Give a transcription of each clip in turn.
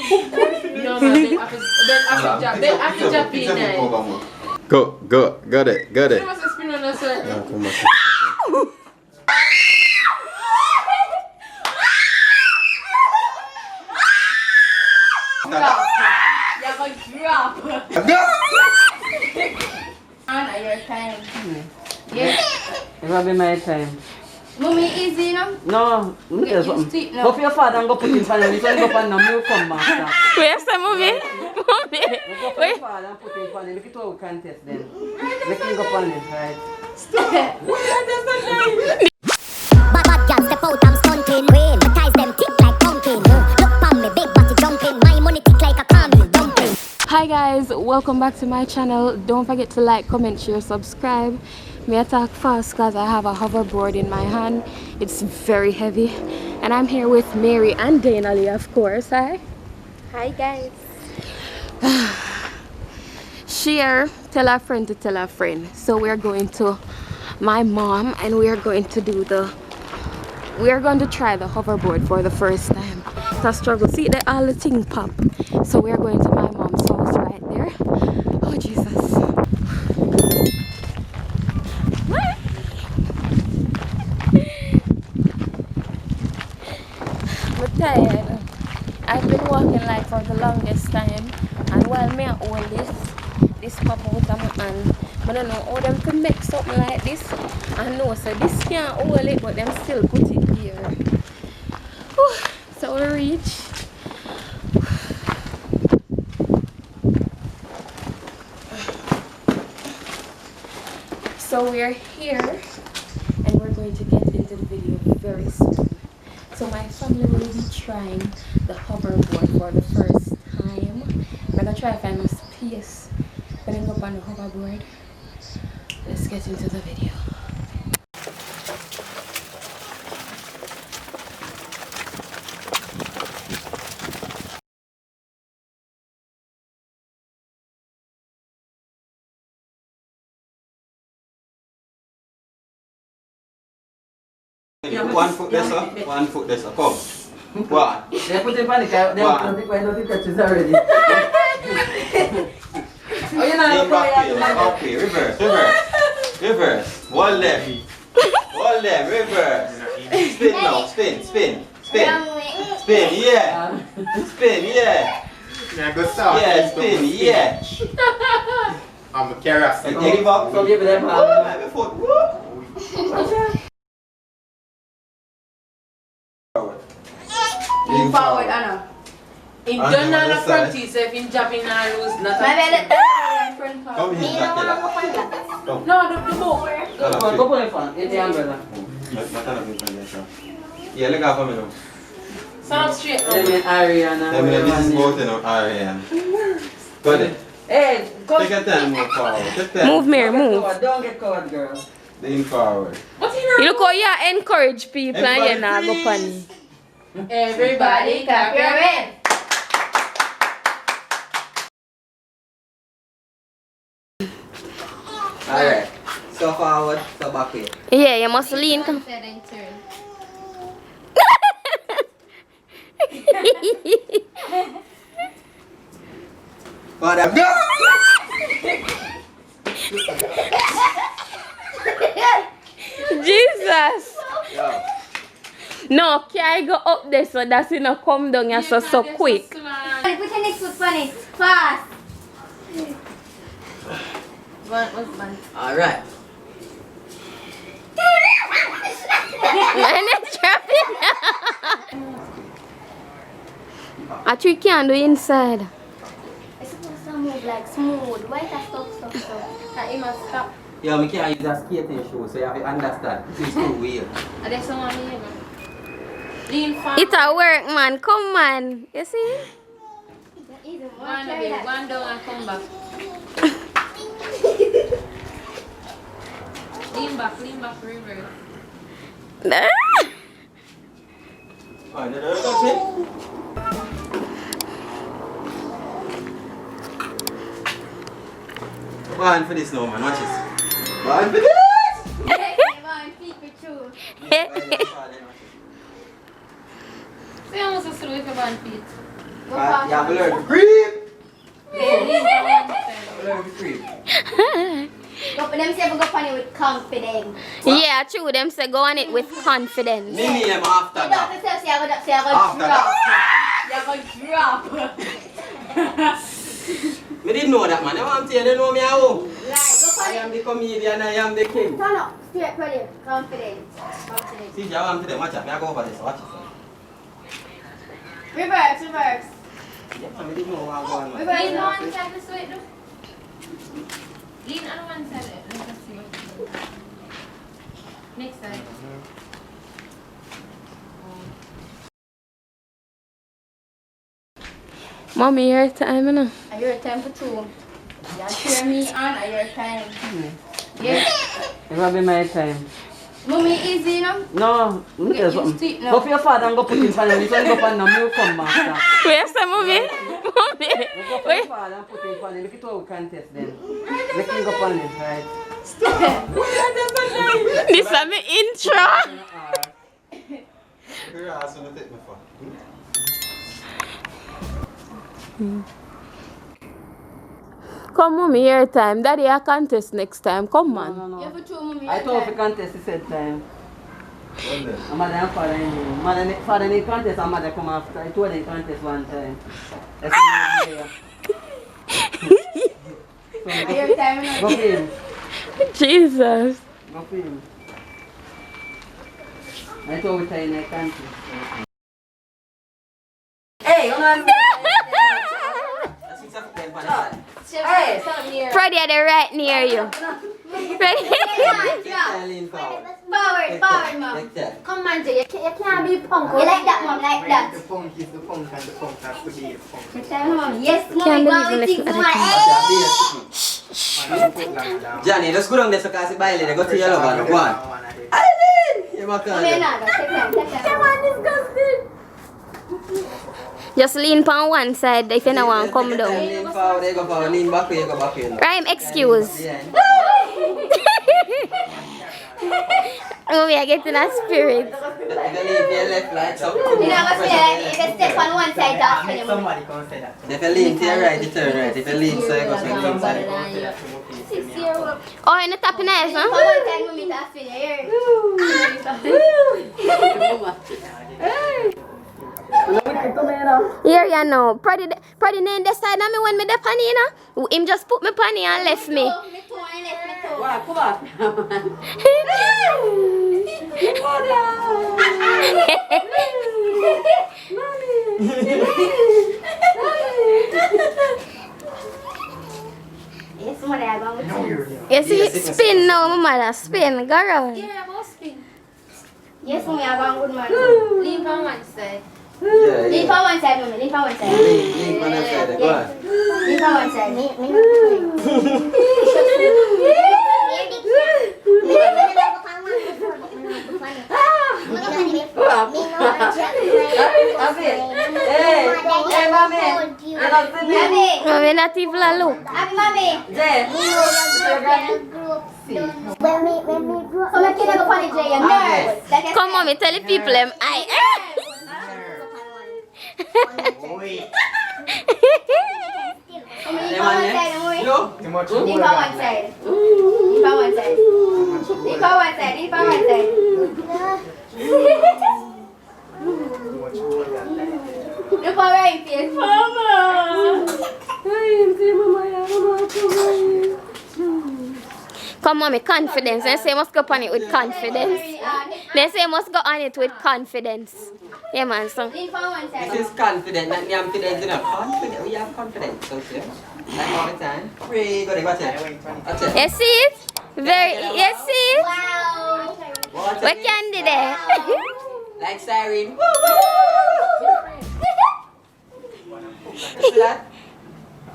No man, then after Japan. Go, got it. You must spin on us. Come on. You're going to drop. Anna, your time. Yes. It will be my time. Mommy, easy, no? No, Get used to it now. go for your father and go put him on him. So you go for now, you come master. Where's the movie? You go for your father and put him on him. Look at how we contest then. Let him go on him, right? Bad girls step out, I'm stunting. Advertise them tick like pumpkin. Look on me, big body jumping. My money tick like a caramel dumpling. Hi guys, welcome back to my channel. Don't forget to like, comment, share, subscribe. May I talk fast because I have a hoverboard in my hand. It's very heavy. And I'm here with Mary and Dainali, of course. Hi. Hi guys. Share, tell a friend to tell a friend. So we're going to my mom and we are going to try the hoverboard for the first time. It's a struggle. See, all the thing pop. So we're going to my mom's house right there. Oh Jesus. I'm tired. I've been walking like for the longest time, and while me I hold this pop out of my hand, I don't know how them can make something like this. I know so this can't hold it, but them still put it here. Whew. So we reach. So we're here and we're going to get into the video very soon. So my family will be trying the hoverboard for the first time. I'm gonna try to find my space, putting up on the hoverboard. Let's get into the video. One foot this up, come. One. They put him on the car. They don't think touches already. Oh, you know, Lean back, okay, reverse. One left, reverse. Spin now, spin. Spin, yeah. Yeah, good start. Yeah, spin, yeah. I'm a carrier. And take it up. So give them My foot. Lean forward, Anna. In Anna, done on the this front side. teeth, if in Japan I lose, not My belly. front part. Come here, No, the boat. Go put him on. It's the umbrella. Yeah, look out for me now. Stand up straight. Them in Ariana. This is both in Ariane. Got it. Hey, go. Take your time, move forward. Take time. Move, Mary, move. Don't get covered, girl. Lean forward. What's in You look how you encourage people and Everybody you not go freeze. funny. Everybody clap your hands. Alright. So forward, so back way. Yeah, you must lean. Father. Jesus. Yo. No, can I go up there so that's not come down here so quick? Put your next foot on it. Fast. Alright. And it's dropping. I think you can do inside. It's supposed to move like smooth. Why that stop? It must stop. Yo, I can't use a skating shoe, so you have to understand. This is too weird. And there's someone here. Lean forward. It's a work, man. Come on. You see? One down and come back. Lean back, reverse. Alright, touch it. One for this now, man. Watch this. One for this. See how much to do with your 1 feet. Go past. You have to learn to creep. Lean from one side. Learn to creep. Go for them say we go funny with confidence. Yeah, true. Them say go on it with confidence. Me name after You don't that. have to say I go After drop. You're going to drop. Me didn't know that, man. I want to say they know me how. Right, go I funny. am the comedian, I am the king. Turn up. Straight ready. Confidence. Confidence. See, I want to them. Watch out. Me I go over this. Watch it. Reverse, reverse. Yeah, me didn't know what I'm going on. Reverse. Lean on one side this way, though. Lean on one side. Let us see what you do. Next side. Mommy, your time, you know. Are you time for two? You cheer me on. Are your time? Yes. It will be my time. Mommy, easy, you know? No, let me tell you You something. steep now. Go for your father and go put him for him. This one go for him now. Me will come, master. Where's the mommy? Mommy. Go for your Wait. father and put him for him. Look at how we contest then. Let him go for him, right? This is my intro. You're asking to take me for. Come, mommy, your time. Daddy, I contest next time. Come, No, man. no, You no. have for two, mommy. I your thought if time. we contest, he said time. Well then. And mother and father in father in contest and mother come after. I told them contest one time. That's what I'm Are your time, you Go know? for him. Jesus. Go for him. I thought we time in contest. Hey, hold on. That's exactly what I'm going Hey. Freddy, they're right near you. Ready? Lean forward. Forward, forward, mom. Like that. Come on, Jay. You can't be punk. You like that, mom, like that. The punk is the punk and the punk has to be the punk. You tell mom, yes, Can't mommy, believe go you with listen it, to mom. Watch out, be a sticky. Man, you put that down. Johnny, just go down there so I can buy it. Go to your lover. Go on. You might Mommy, come. no, take time, take time. Disgusting. Just lean on one side if you don't want to come down. Lean forward, you go forward. Lean back, you go back. Rhyme excuse. Yeah. Mommy, I get in a spirit. If you lean to your left like so. You know what's like if you step on one side, that's when you Somebody can say that. If you lean to your right, you turn right. If you lean so you go swing inside. 6-year-old. Oh, in the top of nice, Come huh? on, tell mommy that's when Here you know. Probably name the side of me when me the panny, you know. Him just put me panny and left me. Wow, come on. Yes, mother, I'm going with you. You see, spin now, my mother. Spin, go around. Yeah, about spin. Yes, mommy, I'm going good, man. Lean from one side. Yeah, Lean yeah. for one side, mommy. Lean for one side. Lean on that side. Go on. Lean for one side. Hey, mommy. You don't see me? Mommy. Mommy not even a look. Happy mommy. Jay. So my kid never funny, Jay. You're nervous. Like I Come said. mommy, tell the people them I. Mommy, lean for one side, mommy. No? Too much Lean for one side. Lean for one side. Lean for one side. Lean for one side. Look for right face. Mama. Come mommy, confidence. They say must go on it with confidence. They say must go on it with confidence. Yeah man, so. Lean for one side. This is confident, not confidence enough. Confident, we have confidence, don't you? Like all the time. Pretty good, watch it. Watch it. You see it? Very, you see it? Wow. Watch What it. can do there? Like siren. You see that?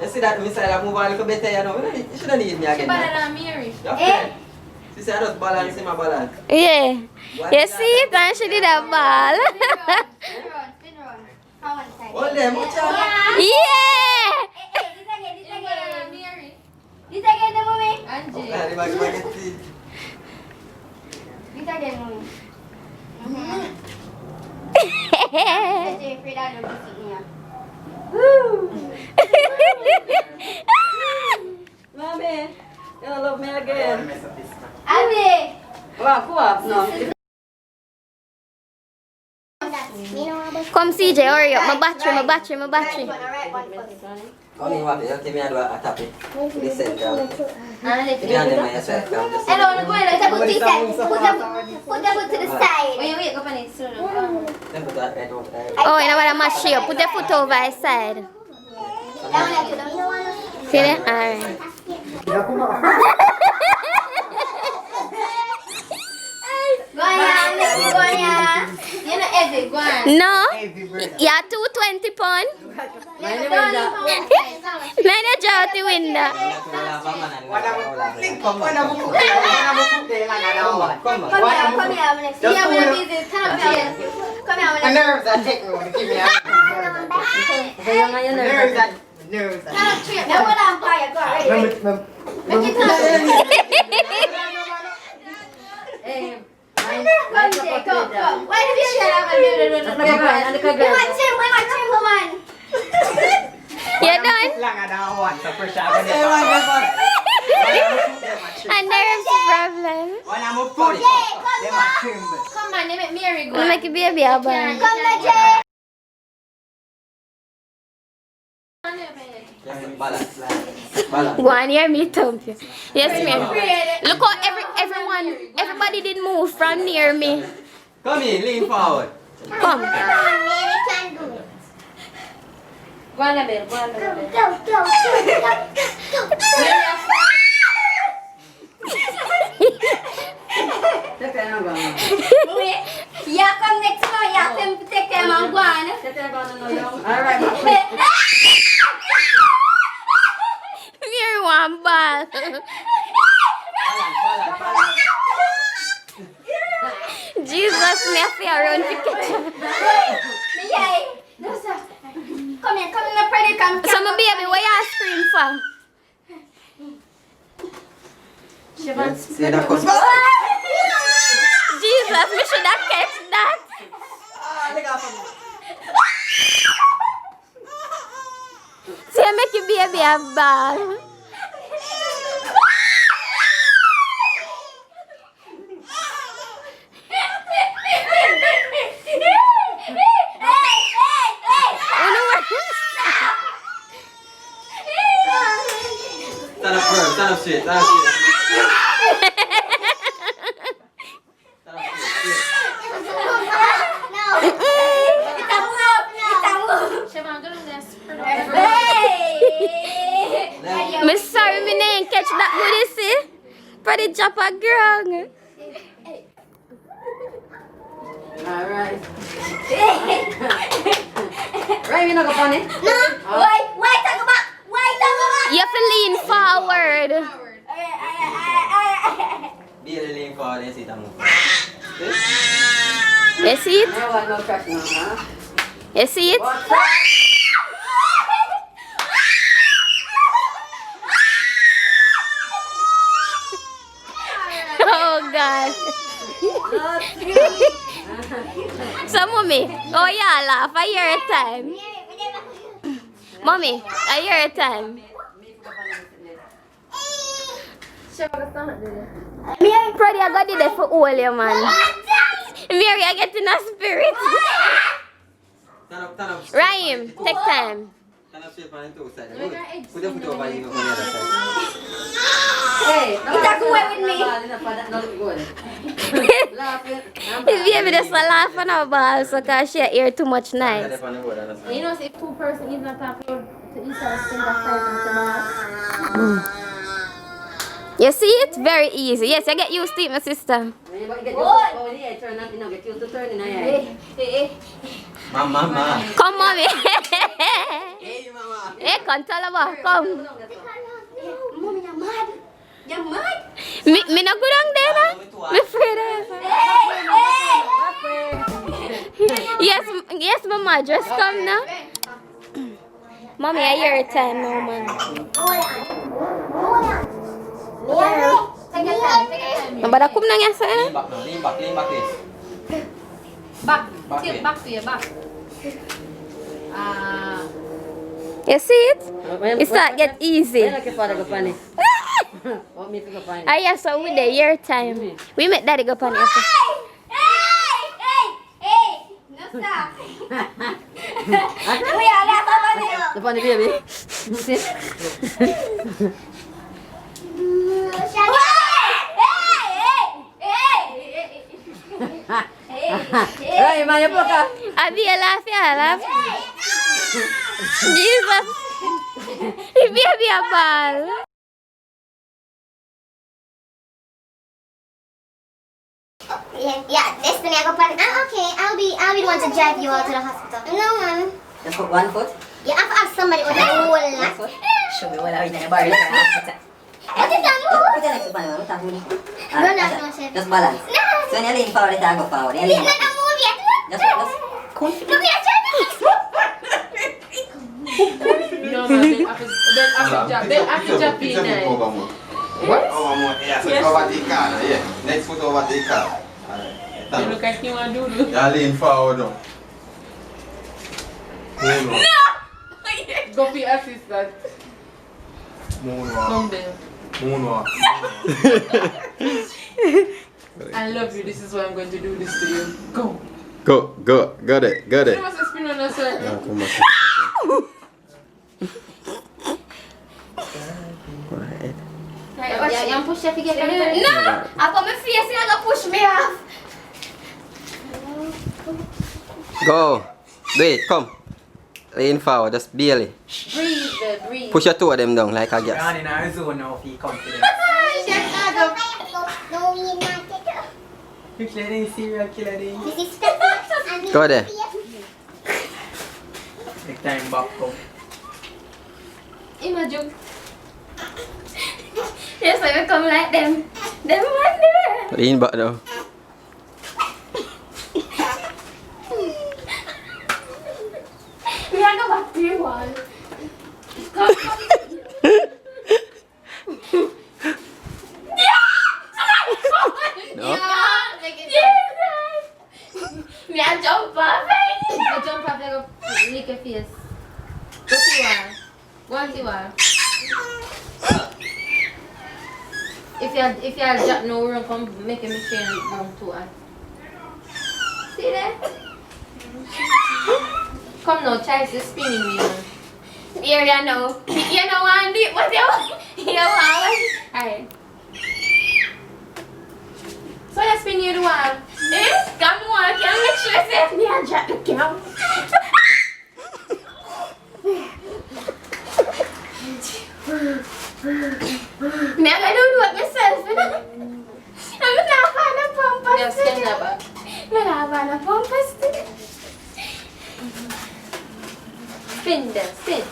You see that missile I move a little better, you know? You shouldn't need me She again. better man. than Mary. Okay. She said I just balance in my balance. Yeah. You see it? And she did a ball. Spin run. For one side. Hold them, watch out. Yeah! This again, this She better again. than Mary. This again, the mommy. Angie. Okay, the back get see. This again, mommy. Jay, afraid I don't visit me. Mommy, you don't love me again. Abby. Wow, go up now. Come CJ, hurry up. My battery. Come in, what? You give me a tap it. Listen, come. If you hand them my side, come. Just Hello, I'm going to put this side. Put them to the side. Wait, go pan it. Then put that right over there. Oh, you know what I'm mash you up. Put your foot over his side. See that? Alright. Go on, you know every go on. No? Yeah, 220 pound. Mine a draw out the window. Come here, I'm gonna see you when I visit. Come here. The nerves that take me when you give me a nerves that Now what I'm fire, go right. Make it Come, Jay, come. Why did you shut up and we want him, woman. You done? lang ada awan sa first A nerves problem. Wala mo po. Come on, they make Mary go. I'll make you baby a bun. Come, Jay. Balance. Go on, hear me thump you. Yes, ma'am. Look how everybody did move from near me. Come in, lean forward. Come. Go on, Abel. Go on, Abel. Yeah, come next month. Yeah, come take them and go on. Alright, Here one ball. Jesus, me a fear run to catch you. Come here, my pretty, come. So my baby, what you scream for? See that cause. Jesus, me should have catch that. See, I make your baby a ball. Stand up firm, stand up straight, stand up straight. Stand up straight. Siobhan, go down there. Spread out. Me sorry, me ain't catch that booty, see? Pretty drop a ground. Alright. Right, you know go funny? You have to lean forward. Be a lean forward and sit and move. You see it? I want no crack now, huh? You see it? Oh God. So mommy, oh yeah, laugh. I hear a time. Mommy, I hear a time. Freddie, I got it there for all you, man. Mary, I get in a spirit. Stand up. Rhyme, take time. Stand up straight on the two sides. Put your foot over you on the other side. Hey, It's a with me. Baby, just a laugh on our balls because she hear too much nice. Stand up on the board, understand? You know, if two person is not talking to each other, think of presence tomorrow. You see it? Very easy. Yes, I get used to it, my sister. Mama. Come, mommy. Hey, mama. Hey, come tell her, come. Mommy, you're mad. You're mad. Me not good on there, no? Me afraid of Yes, mama, just come now. Mommy, I hear your time now, man. Take your time. Nabada kum nang yasa Lean eh? back now, lean back this. Back. Back Tilt way. back to your back. You see it? It start get easy. When your father go pan it? Want me to go pan it? Ah, yeah, so we there your time. We make daddy go pan it. after. No stop. We are not on it. The pan the baby? See? Hey, man, you broke up. Abi, you laugh, yeah, laugh. Jesus. The baby a ball. Yeah, Destiny, I go pan. Okay, I'll be the one to drive you out to the hospital. No, man. Just put 1 foot. You have to have somebody with a whole lot. Show me what I in your body. What is that? Put your next pan, what happened? No, no, no, Just balance. No. So when you lean forward, I go forward. You It's lean. not a move yet. Just confident. Look at No, man, they have to jump in there. What? Yeah, so over the car. Yeah. Next foot over the car. You look like you want to do. Yeah, lean forward now. Go for your assistant. Moonwalk. Come there. Moonwalk. I love you. This is why I'm going to do this to you. Go. Go. Got it. You must spin on a circle. Come on. Yeah, push your figure. No! I got my face and I got push me off. Go. Wait, come. Lean forward, just barely. Breathe, breathe. Push your two of them down like a gas. Gone in our zone now, feel confident. No, we not take it. You killing serial killer day. This is Stephanie. Go there. Next time back up. Imagine. Yes, I will come like them. Them one there. Lean back now. We are go back to your wall. Come. No? Me a jump off. I jump up, go lick your face. Go to you. Go to you. If you drop no room, come make a machine room to her. See there? Come now, Charles is spinning me. Here you know. You know what I did? What you want? Alright. So you spin you the wall. Come on, can make sure you save me and drop the cam. Me I gotta do it myself, you know? I'm not having a pump. Yeah, stand up. I'm not having a pump. Spin them, spin.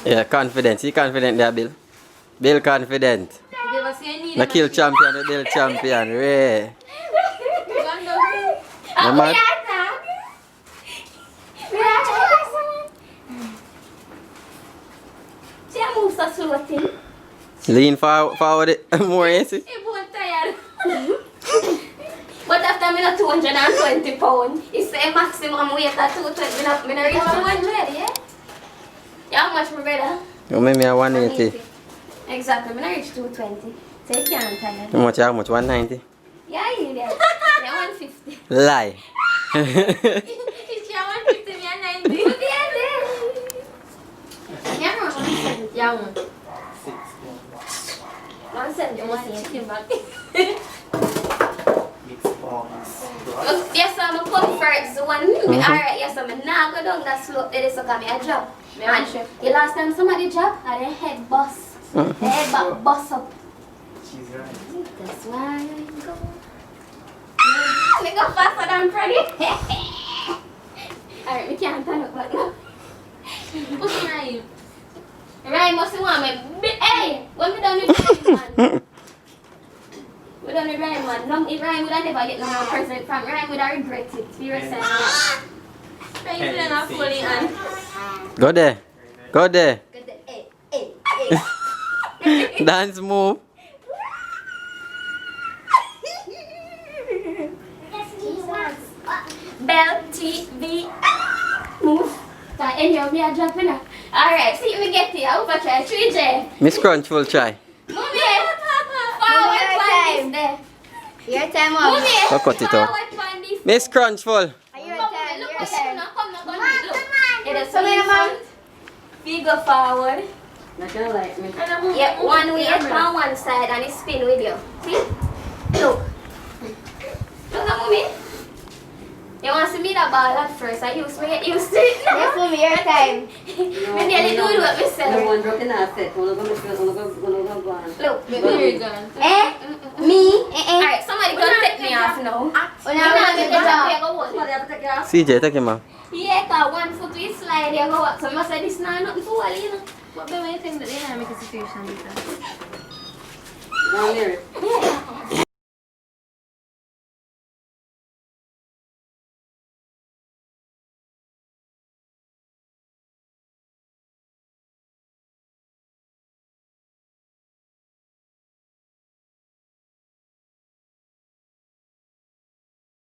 Yeah, confident. See confident there, Bill. Bill confident. Give us your need. The kill champion, the Bill champion. Ray. Oh, man. See, I move so slow, thing. Lean forward it more easy. It won't tired. But after me not 220 pounds, it's the maximum weight at 220. Me not reach 200, yeah? Yeah, how much, my brother? You make me a 180. Exactly, me not reach 220. So you can't tire. How much? 190? Yeah, you there. Yeah, 150. Lie. It's your 150, me a 90. Yeah, there. Yeah, 170. Yeah, one. 170, you must see him back. Mixed forms. Yes, I'm a comfort zone. Alright, yes, I'm not go down that slope. There is so come a drop. And the last time somebody drop, and their head bust. Their head back bust up. She's right. That's why I go. We go faster than Freddy. Alright, we can't turn up back now. What's your name? Ryan must want me. Hey, when we done with Ryan, man. We done with Ryan, man. No, if Ryan would have never get no more present from Ryan, would have regret it. We were saying that. Thanks for not pulling on. Go there. Go there. Hey. Dance move. Bell TV. Move. Tight. anyhow, me a drop in. Alright, see if we get it. I hope I try 3J. Miss Crunchful try. Mommy, forward one this there. Your time, Mom. Mommy, I'll cut it out. forward one this. Miss Crunchful. Your time. Look Your what time. you know. Come now, come now. Look. Yeah, that's what Mom. We go forward. Not gonna like me. Yeah, one way on one side and it spin with you. See? Look. Look at Mommy. You want to see me that ball at first? I used to it now. Yes, Mommy, your time. Me nearly do it No myself. one broke in a set. One of them go on. Look. Very good. Me? Alright, somebody gonna take me off now. Oh, now I'm Make going a jump, to you go hold it. CJ, take him out. Yeah, cause 1 foot we slide, you go up. So I say this now nothing to worry, you know. What do you think that they have make a situation like that? Down here. Yeah.